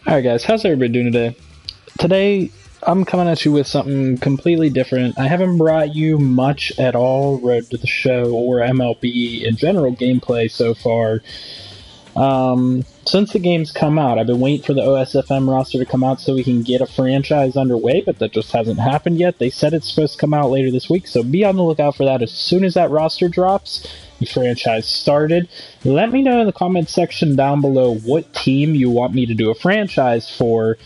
Alright guys, how's everybody doing today? Today, I'm coming at you with something completely different. I haven't brought you much at all Road to the Show or MLB in general gameplay so far. Since the game's come out, I've been waiting for the OSFM roster to come out so we can get a franchise underway, but that just hasn't happened yet. They said it's supposed to come out later this week, so be on the lookout for that as soon as that roster drops. The franchise started. Let me know in the comments section down below what team you want me to do a franchise for,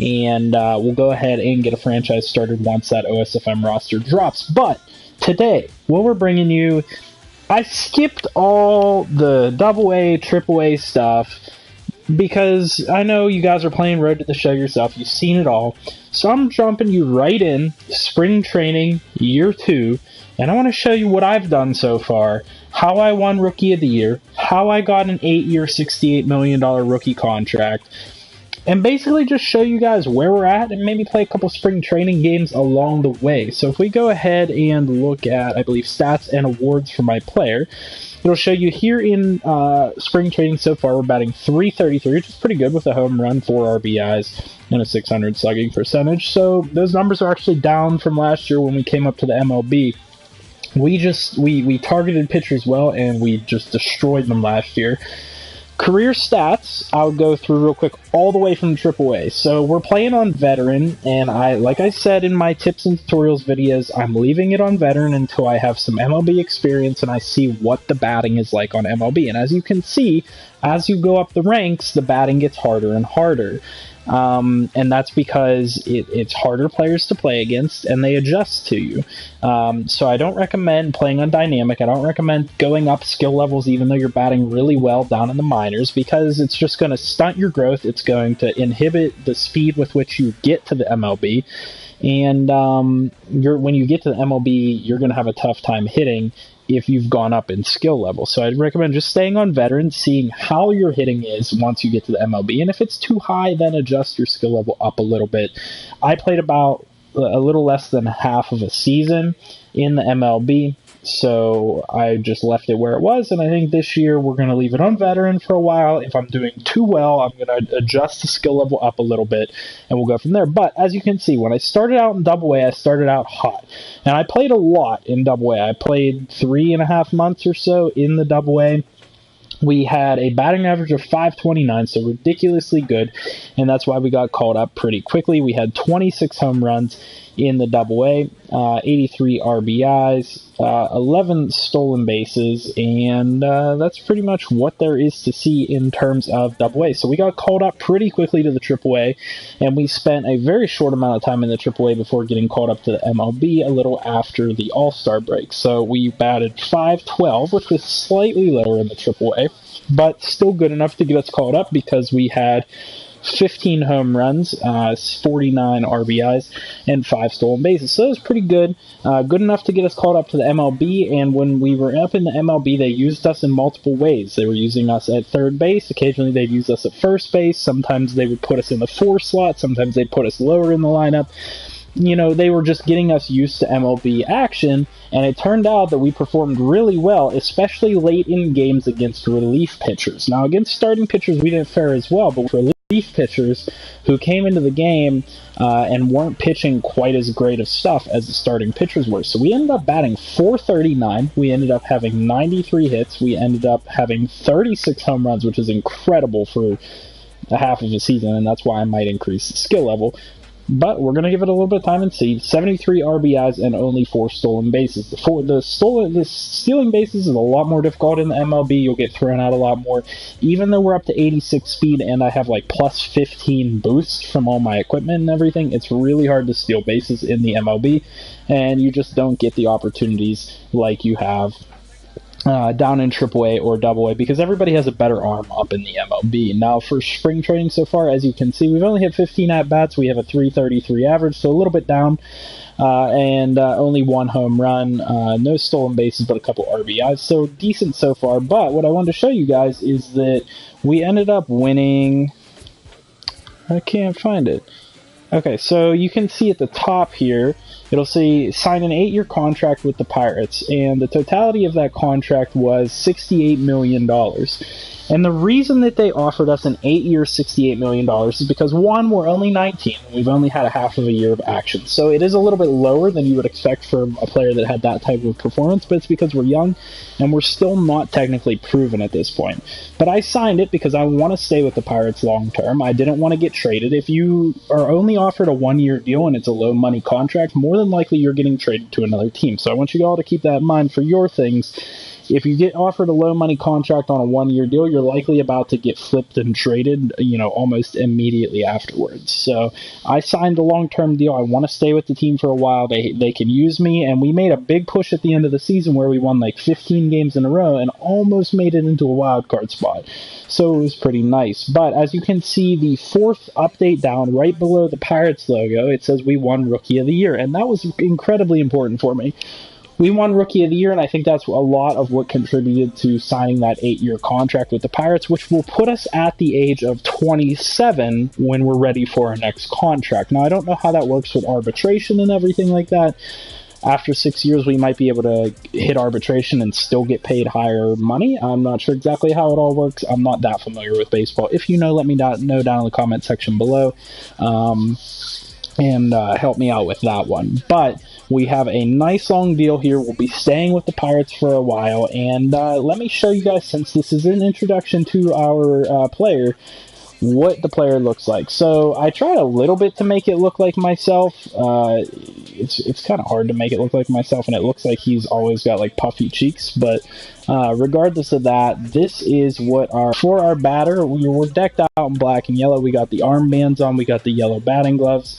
and we'll go ahead and get a franchise started once that OSFM roster drops. But today, what we're bringing you, I skipped all the AA, AAA stuff because I know you guys are playing Road to the Show yourself. You've seen it all. So I'm jumping you right in, spring training, year 2, and I want to show you what I've done so far, how I won Rookie of the Year, how I got an 8-year, $68 million rookie contract, and basically just show you guys where we're at and maybe play a couple spring training games along the way. So if we go ahead and look at, I believe, stats and awards for my player, it'll show you here in spring training so far we're batting .333, which is pretty good with a home run, 4 RBIs, and a .600 slugging percentage. So those numbers are actually down from last year when we came up to the MLB. We targeted pitchers well, and we just destroyed them last year. Career stats, I'll go through real quick all the way from AAA. So we're playing on Veteran, and like I said in my tips and tutorials videos, I'm leaving it on Veteran until I have some MLB experience and I see what the batting is like on MLB. And as you can see, as you go up the ranks, the batting gets harder and harder. And that's because it's harder players to play against, and they adjust to you. So I don't recommend playing on Dynamic. I don't recommend going up skill levels even though you're batting really well down in the minors, because it's just going to stunt your growth. It's going to inhibit the speed with which you get to the MLB. And when you get to the MLB, you're going to have a tough time hitting if you've gone up in skill level. So I'd recommend just staying on Veteran, seeing how your hitting is once you get to the MLB. And if it's too high, then adjust your skill level up a little bit. I played about a little less than half of a season in the MLB, so I just left it where it was, and I think this year we're going to leave it on Veteran for a while. If I'm doing too well, I'm going to adjust the skill level up a little bit, and we'll go from there. But as you can see, when I started out in AA, I started out hot, and I played a lot in AA. I played 3.5 months or so in the AA. We had a batting average of .529, so ridiculously good, and that's why we got called up pretty quickly. We had 26 home runs in the AA, 83 RBIs, 11 stolen bases, and that's pretty much what there is to see in terms of AA. So we got called up pretty quickly to the AAA, and we spent a very short amount of time in the AAA before getting called up to the MLB a little after the All-Star break. So we batted .512, which was slightly lower in the AAA, but still good enough to get us called up because we had 15 home runs, 49 RBIs, and 5 stolen bases. So that was pretty good. Good enough to get us called up to the MLB, and when we were up in the MLB, they used us in multiple ways. They were using us at third base. Occasionally, they'd use us at first base. Sometimes they would put us in the 4 slot. Sometimes they'd put us lower in the lineup. You know, they were just getting us used to MLB action, and it turned out that we performed really well, especially late in games against relief pitchers. Now, against starting pitchers, we didn't fare as well, but relief pitchers who came into the game and weren't pitching quite as great of stuff as the starting pitchers were. So we ended up batting .439. We ended up having 93 hits. We ended up having 36 home runs, which is incredible for a half of a season, and that's why I might increase the skill level. But we're going to give it a little bit of time and see. 73 RBIs and only 4 stolen bases. The stealing bases is a lot more difficult in the MLB. You'll get thrown out a lot more. Even though we're up to 86 speed and I have like plus 15 boost from all my equipment and everything, it's really hard to steal bases in the MLB. And you just don't get the opportunities like you have down in AAA or AA, because everybody has a better arm up in the MLB. Now, for spring training so far, as you can see, we've only had 15 at-bats. We have a .333 average, so a little bit down, and only 1 home run, no stolen bases, but a couple RBIs, so decent so far. But what I wanted to show you guys is that we ended up winning... I can't find it. Okay, so you can see at the top here, it'll say sign an 8-year contract with the Pirates, and the totality of that contract was $68 million. And the reason that they offered us an 8-year, $68 million is because, one, we're only 19. We've only had a half of a year of action. So it is a little bit lower than you would expect from a player that had that type of performance, but it's because we're young and we're still not technically proven at this point. But I signed it because I want to stay with the Pirates long term. I didn't want to get traded. If you are only offered a 1-year deal and it's a low money contract, more than likely you're getting traded to another team. So I want you all to keep that in mind for your things. If you get offered a low money contract on a 1-year deal, you're likely about to get flipped and traded, almost immediately afterwards. So I signed a long-term deal. I want to stay with the team for a while. They can use me, and we made a big push at the end of the season where we won like 15 games in a row and almost made it into a wild card spot. So it was pretty nice. But as you can see, the fourth update down right below the Pirates logo, it says we won Rookie of the Year, and that was incredibly important for me. We won Rookie of the Year, and I think that's a lot of what contributed to signing that 8-year contract with the Pirates, which will put us at the age of 27 when we're ready for our next contract. Now, I don't know how that works with arbitration and everything like that. After 6 years, we might be able to hit arbitration and still get paid higher money. I'm not sure exactly how it all works. I'm not that familiar with baseball. If you know, let me know down in the comment section below. And help me out with that one. But we have a nice long deal here. We'll be staying with the Pirates for a while, and let me show you guys, since this is an introduction to our player, what the player looks like. So I tried a little bit to make it look like myself. It's kind of hard to make it look like myself, and it looks like he's always got like puffy cheeks, but regardless of that, this is what for our batter, we're decked out in black and yellow. We got the armbands on, we got the yellow batting gloves,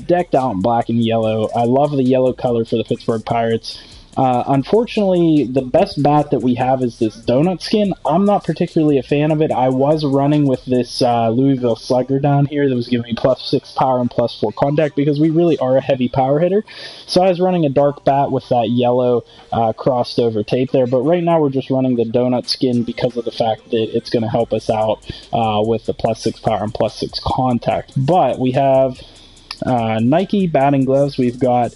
decked out in black and yellow. I love the yellow color for the Pittsburgh Pirates. Unfortunately, the best bat that we have is this donut skin. I'm not particularly a fan of it. I was running with this Louisville Slugger down here that was giving me +6 power and +4 contact because we really are a heavy power hitter. So I was running a dark bat with that yellow crossed over tape there. But right now we're just running the donut skin because of the fact that it's going to help us out with the +6 power and +6 contact. But we have Nike batting gloves. We've got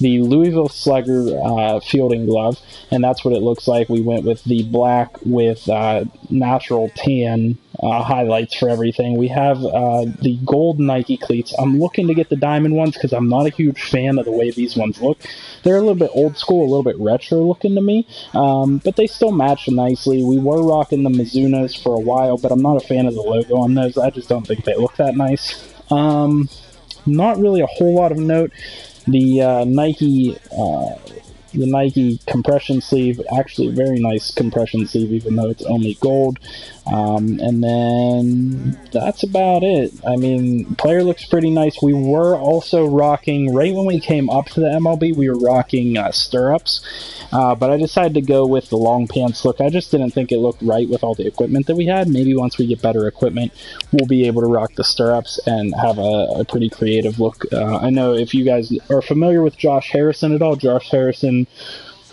the Louisville Slugger fielding glove, and that's what it looks like. We went with the black with natural tan highlights for everything. We have the gold Nike cleats. I'm looking to get the diamond ones because I'm not a huge fan of the way these ones look. They're a little bit old school, a little bit retro looking to me, but they still match nicely. We were rocking the Mizunos for a while, but I'm not a fan of the logo on those. I just don't think they look that nice. Not really a whole lot of note. The Nike compression sleeve, actually a very nice compression sleeve, even though it's only gold. And then that's about it. I mean, player looks pretty nice. We were also rocking, right when we came up to the MLB, we were rocking stirrups. But I decided to go with the long pants look. I just didn't think it looked right with all the equipment that we had. Maybe once we get better equipment, we'll be able to rock the stirrups and have a pretty creative look. I know if you guys are familiar with Josh Harrison at all, Josh Harrison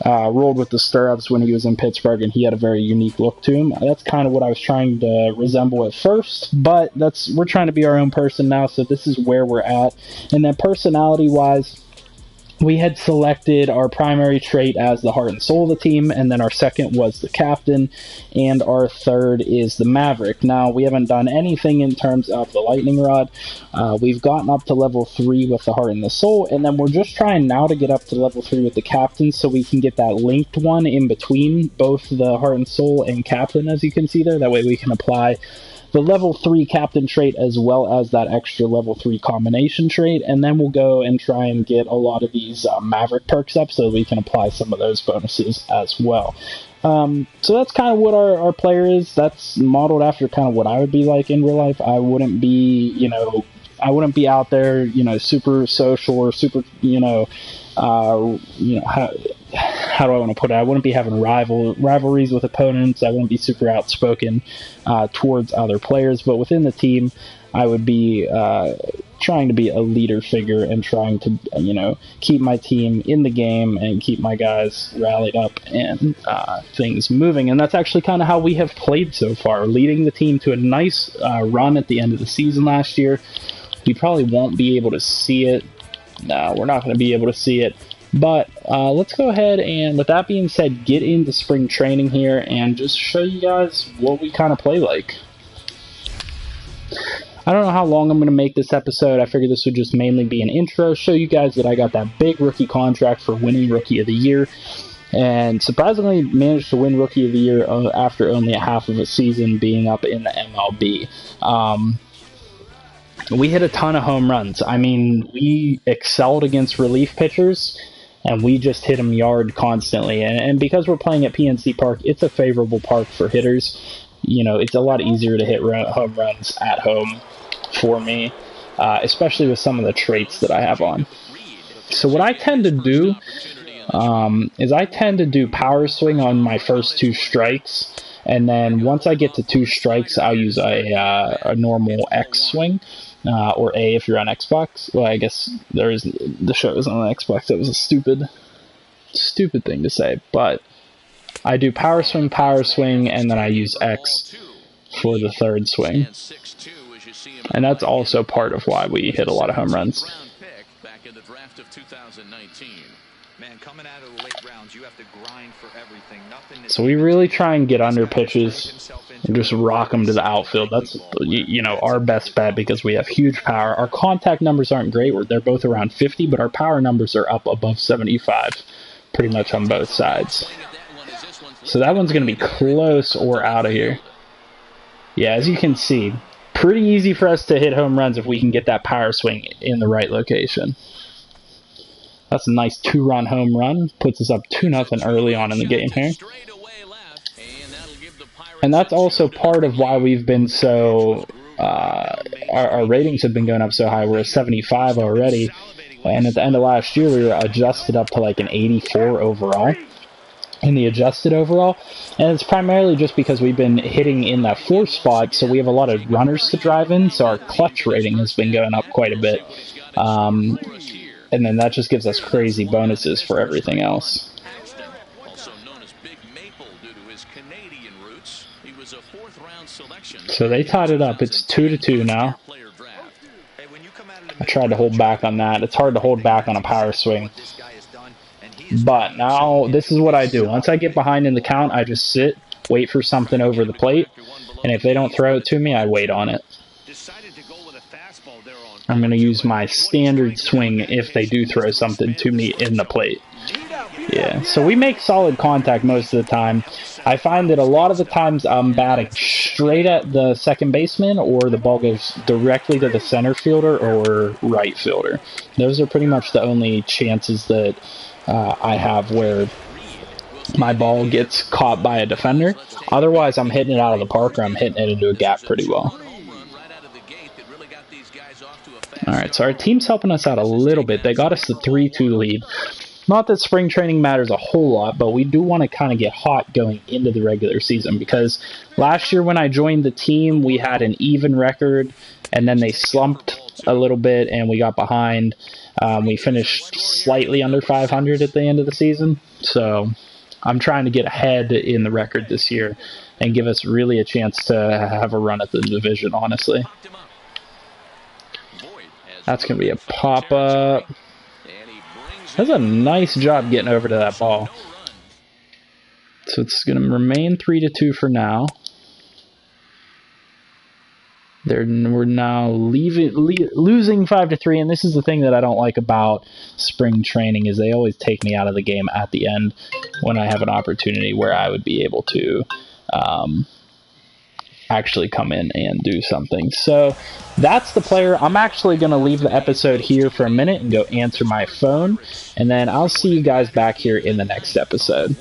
rolled with the stirrups when he was in Pittsburgh, and he had a very unique look to him. That's kind of what I was trying to resemble at first, but we're trying to be our own person now, so this is where we're at. And then personality-wise, we had selected our primary trait as the heart and soul of the team, and then our second was the captain, and our third is the Maverick. Now, we haven't done anything in terms of the lightning rod. We've gotten up to level 3 with the heart and the soul, and then we're just trying now to get up to level 3 with the captain so we can get that linked one in between both the heart and soul and captain, as you can see there. That way we can apply the level 3 captain trait as well as that extra level 3 combination trait, and then we'll go and try and get a lot of these Maverick perks up so we can apply some of those bonuses as well. So that's kind of what our player is. That's modeled after kind of what I would be like in real life. I wouldn't be, I wouldn't be out there, super social or super, how do I want to put it? I wouldn't be having rivalries with opponents. I wouldn't be super outspoken towards other players. But within the team, I would be trying to be a leader figure and trying to, keep my team in the game and keep my guys rallied up and things moving. And that's actually kind of how we have played so far, leading the team to a nice run at the end of the season last year. You probably won't be able to see it. No, we're not going to be able to see it. But let's go ahead and, with that being said, get into spring training here and just show you guys what we kind of play like. I don't know how long I'm going to make this episode. I figured this would just mainly be an intro, show you guys that I got that big rookie contract for winning Rookie of the Year, and surprisingly managed to win Rookie of the Year after only a half of a season being up in the MLB. We hit a ton of home runs. I mean, we excelled against relief pitchers, and we just hit them yard constantly. And because we're playing at PNC Park, it's a favorable park for hitters. You know, it's a lot easier to hit home runs at home for me, especially with some of the traits that I have on. So what I tend to do is I tend to do power swing on my first 2 strikes, and then once I get to 2 strikes, I'll use a normal X swing, or A if you're on Xbox. Well, I guess the show is on Xbox. That was a stupid thing to say, but I do power swing, and then I use X for the 3rd swing. And that's also part of why we hit a lot of home runs. So we really try and get under pitches and just rock them to the outfield. That's, you know, our best bet because we have huge power. Our contact numbers aren't great. They're both around 50, but our power numbers are up above 75 pretty much on both sides. So that one's going to be close or out of here. Yeah, as you can see, pretty easy for us to hit home runs if we can get that power swing in the right location. That's a nice 2-run home run. Puts us up 2-0 early on in the game here. And that's also part of why we've been so... our ratings have been going up so high. We're at 75 already. And at the end of last year, we were adjusted up to like an 84 overall. In the adjusted overall, and it's primarily just because we've been hitting in that 4 spot, so we have a lot of runners to drive in, so our clutch rating has been going up quite a bit, and then that just gives us crazy bonuses for everything else. So they tied it up. It's 2-2 now. I tried to hold back on that. It's hard to hold back on a power swing. But now, this is what I do. Once I get behind in the count, I just sit, wait for something over the plate, and if they don't throw it to me, I wait on it. I'm going to use my standard swing if they do throw something to me in the plate. Yeah, so we make solid contact most of the time. I find that a lot of the times I'm batting straight at the second baseman, or the ball goes directly to the center fielder or right fielder. Those are pretty much the only chances that I have where my ball gets caught by a defender. Otherwise, I'm hitting it out of the park, or I'm hitting it into a gap pretty well. Alright, so our team's helping us out a little bit. They got us the 3-2 lead. Not that spring training matters a whole lot, but we do want to kind of get hot going into the regular season, because last year when I joined the team, we had an even record, and then they slumped a little bit, and we got behind. We finished slightly under 500 at the end of the season, so I'm trying to get ahead in the record this year and give us really a chance to have a run at the division, honestly. That's going to be a pop-up. That's a nice job getting over to that ball. So it's going to remain 3-2 for now. We're now losing 5-3, and this is the thing that I don't like about spring training, is they always take me out of the game at the end when I have an opportunity where I would be able to actually come in and do something. So that's the player. I'm actually going to leave the episode here for a minute and go answer my phone, and then I'll see you guys back here in the next episode.